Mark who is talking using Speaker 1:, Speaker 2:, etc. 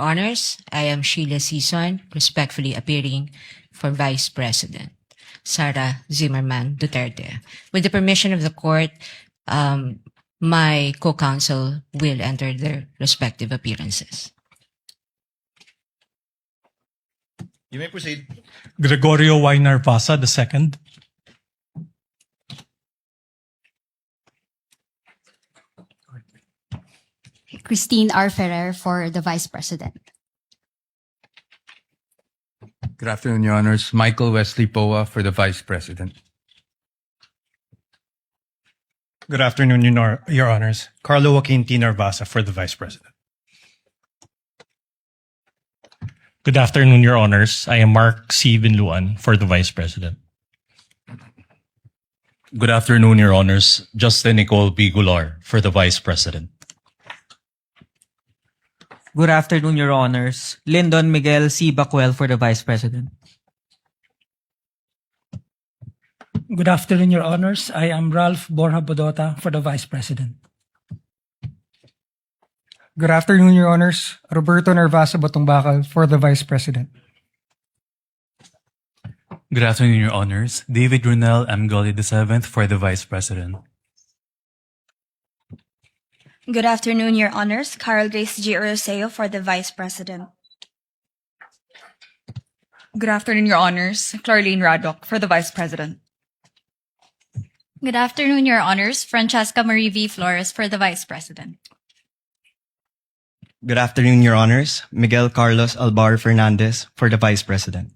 Speaker 1: Honors, I am Shiela Sison, respectfully appearing for Vice President Sara Duterte. With the permission of the court, my co-counsel will enter their respective appearances.
Speaker 2: You may proceed.
Speaker 3: Gregorio Y. Narvasa II.
Speaker 4: Christine R. Ferrer for the Vice President.
Speaker 5: Good afternoon, Your Honors. Michael Wesley Poa for the Vice President.
Speaker 3: Good afternoon, Your Honors. Carlo Joaquin T. Narvasa for the Vice President. Good afternoon, Your Honors. I am Mark C. Binluan for the Vice President.
Speaker 6: Good afternoon, Your Honors. Justin Nicole B. Gular for the Vice President.
Speaker 7: Good afternoon, Your Honors. Lyndon Miguel C. Bacuel for the Vice President.
Speaker 8: Good afternoon, Your Honors. I am Ralph Borja Bodota for the Vice President.
Speaker 9: Good afternoon, Your Honors. Roberto Narvasa Batungbakal for the Vice President.
Speaker 10: Good afternoon, Your Honors. David Runel M. Gully VII for the Vice President.
Speaker 11: Good afternoon, Your Honors. Carl Grace G. Oroseo for the Vice President.
Speaker 12: Good afternoon, Your Honors. Clarlene Radok for the Vice President.
Speaker 13: Good afternoon, Your Honors. Francesca Marie V. Flores for the Vice President.
Speaker 14: Good afternoon, Your Honors. Miguel Carlos Albar Fernandez for the Vice President.